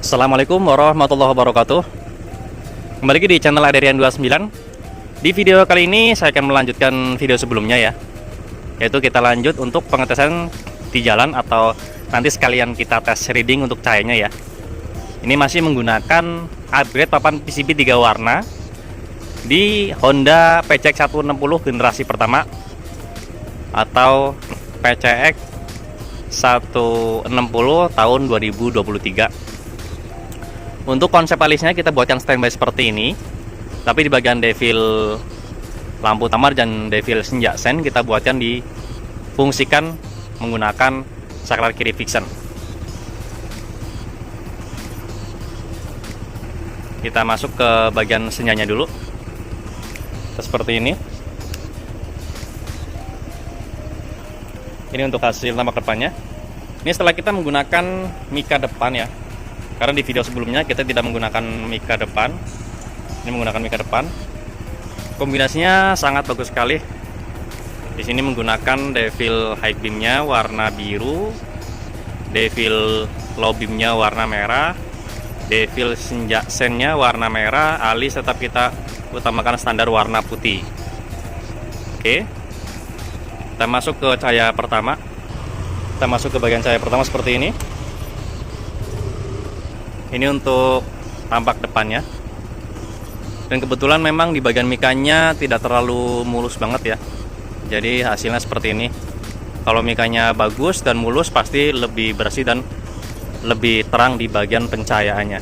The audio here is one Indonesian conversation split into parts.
Assalamualaikum warahmatullahi wabarakatuh. Kembali lagi di channel Aderian29. Di video kali ini saya akan melanjutkan video sebelumnya ya, yaitu kita lanjut untuk pengetesan di jalan atau nanti sekalian kita tes reading untuk cahayanya ya. Ini masih menggunakan upgrade papan PCB 3 warna di Honda PCX 160 generasi pertama atau PCX 160 tahun 2023. Untuk konsep alisnya kita buatkan standby seperti ini, tapi di bagian devil lampu tamar dan devil senja sen kita buatkan difungsikan menggunakan saklar kiri fiction. Kita masuk ke bagian senjanya dulu, seperti ini. Ini untuk hasil tampak depannya. Ini setelah kita menggunakan mika depan ya, karena di video sebelumnya kita tidak menggunakan mika depan. Ini menggunakan mika depan. Kombinasinya sangat bagus sekali. Di sini menggunakan devil high beamnya warna biru, devil low beamnya warna merah, devil senja sennya warna merah, alis tetap kita utamakan standar warna putih. Oke, kita masuk ke cahaya pertama. Kita masuk ke bagian cahaya pertama seperti ini. Ini untuk tampak depannya. Dan kebetulan memang di bagian mikanya tidak terlalu mulus banget ya. Jadi hasilnya seperti ini. Kalau mikanya bagus dan mulus pasti lebih bersih dan lebih terang di bagian pencahayaannya.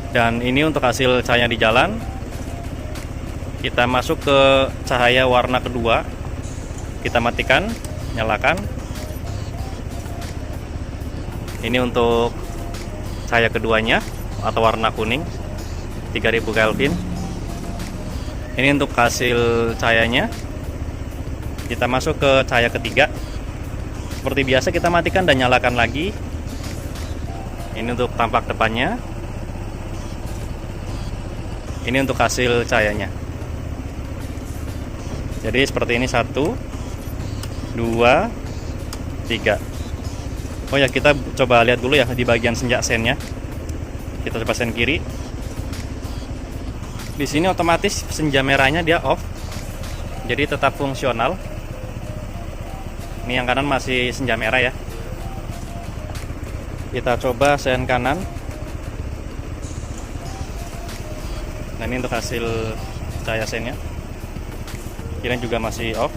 Dan ini untuk hasil cahaya di jalan. Kita masuk ke cahaya warna kedua. Kita matikan, nyalakan. Ini untuk cahaya keduanya atau warna kuning 3000 Kelvin. Ini untuk hasil cahayanya. Kita masuk ke cahaya ketiga. Seperti biasa kita matikan dan nyalakan lagi. Ini untuk tampak depannya. Ini untuk hasil cahayanya. Jadi seperti ini 1 2 3. Oh ya, kita coba lihat dulu ya di bagian senja sennya. Kita coba sen kiri. Di sini otomatis senja merahnya dia off. Jadi tetap fungsional. Ini yang kanan masih senja merah ya. Kita coba sen kanan. Nah, ini untuk hasil cahaya sennya. Kira juga masih off.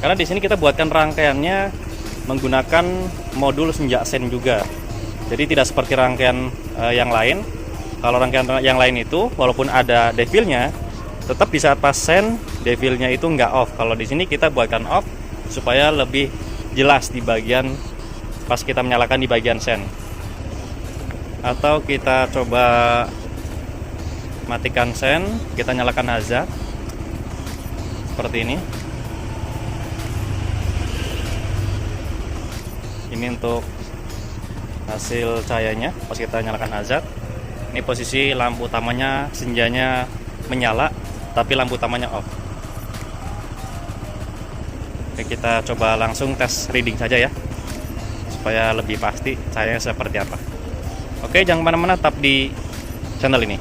Karena di sini kita buatkan rangkaiannya menggunakan modul senja sen juga. Jadi tidak seperti rangkaian yang lain. Kalau rangkaian yang lain itu walaupun ada devilnya, tetap di saat pas sen devilnya itu nggak off. Kalau di sini kita buatkan off supaya lebih jelas di bagian pas kita menyalakan di bagian sen. Atau kita coba matikan sen, kita nyalakan hazard seperti ini. Ini untuk hasil cahayanya pas kita nyalakan hazard. Ini posisi lampu utamanya senjanya menyala tapi lampu utamanya off. Oke, kita coba langsung tes reading saja ya, supaya lebih pasti cahayanya seperti apa. Oke, jangan kemana-mana, tetap di channel ini.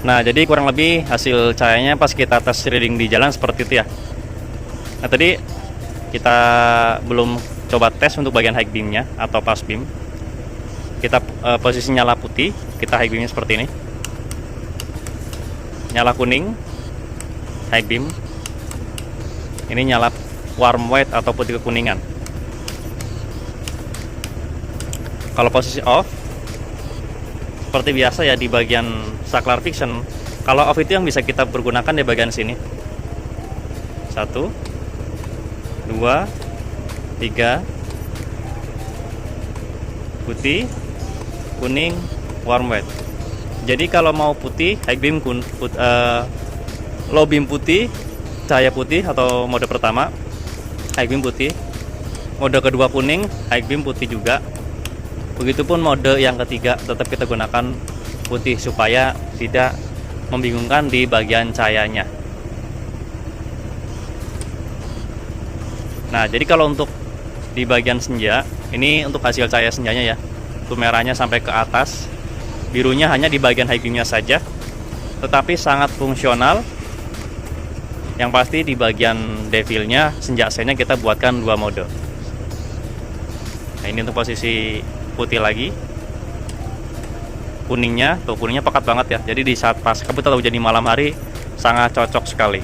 Nah, jadi kurang lebih hasil cahayanya pas kita tes reading di jalan seperti itu ya. Nah, tadi kita belum coba tes untuk bagian high beamnya atau pass beam. Kita posisi nyala putih, kita high beamnya seperti ini. Nyala kuning, high beam. Ini nyala warm white atau putih kekuningan. Kalau posisi off, seperti biasa ya di bagian saklar fiction. Kalau off itu yang bisa kita pergunakan di bagian sini. 1, 2, 3, putih, kuning, warm white. Jadi kalau mau putih, high beam low beam putih, cahaya putih atau mode pertama, high beam putih. Mode kedua kuning, high beam putih juga. Begitupun mode yang ketiga tetap kita gunakan putih supaya tidak membingungkan di bagian cahayanya. Nah, jadi kalau untuk di bagian senja, ini untuk hasil cahaya senjanya ya. Untuk merahnya sampai ke atas, birunya hanya di bagian high beamnya saja, tetapi sangat fungsional. Yang pasti di bagian devilnya, senja sennya kita buatkan 2 mode. Nah, ini untuk posisi putih lagi. Kuningnya pekat banget ya. Jadi di saat pas kabut atau jadi malam hari sangat cocok sekali.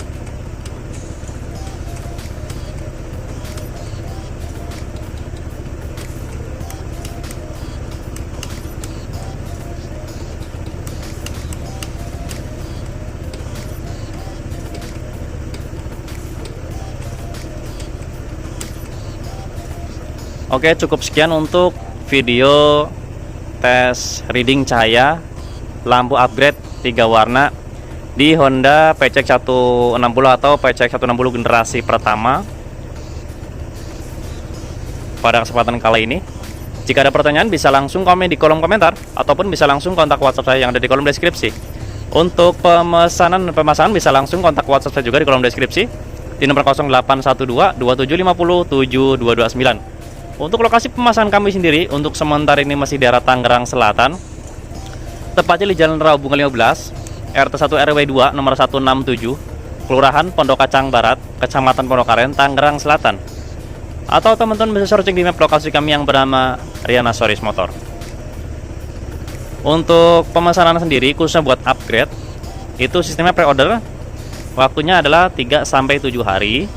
Oke, cukup sekian untuk video tes reading cahaya lampu upgrade 3 warna di Honda PCX 160 atau PCX 160 generasi pertama pada kesempatan kali ini. Jika ada pertanyaan bisa langsung komen di kolom komentar ataupun bisa langsung kontak WhatsApp saya yang ada di kolom deskripsi. Untuk pemasanan bisa langsung kontak WhatsApp saya juga di kolom deskripsi di nomor 0812 2750 7229. Untuk lokasi pemasangan kami sendiri untuk sementara ini masih daerah Tangerang Selatan, tepatnya di Jalan Raubungan 15, RT 1 RW 2 nomor 167, Kelurahan Pondok Kacang Barat, Kecamatan Pondokaren, Tangerang Selatan. Atau teman-teman bisa searching di map lokasi kami yang bernama Riana Soris Motor. Untuk pemesanan sendiri khususnya buat upgrade, itu sistemnya pre-order, waktunya adalah 3-7 hari.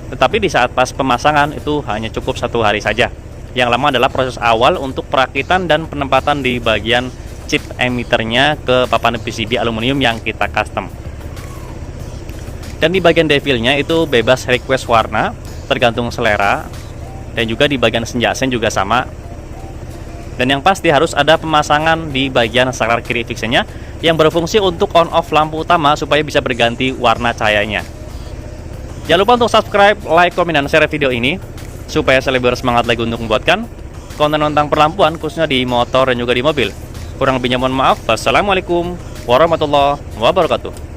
Tetapi di saat pas pemasangan itu hanya cukup 1 hari saja. Yang lama adalah proses awal untuk perakitan dan penempatan di bagian chip emitternya ke papan PCB aluminium yang kita custom. Dan di bagian devilnya itu bebas request warna, tergantung selera. Dan juga di bagian senja sen juga sama. Dan yang pasti harus ada pemasangan di bagian saklar kiri fixennya yang berfungsi untuk on off lampu utama supaya bisa berganti warna cahayanya. Jangan lupa untuk subscribe, like, komen, dan share video ini supaya saya lebih bersemangat lagi untuk membuatkan konten tentang perlampuan khususnya di motor dan juga di mobil. Kurang lebihnya mohon maaf. Wassalamualaikum warahmatullahi wabarakatuh.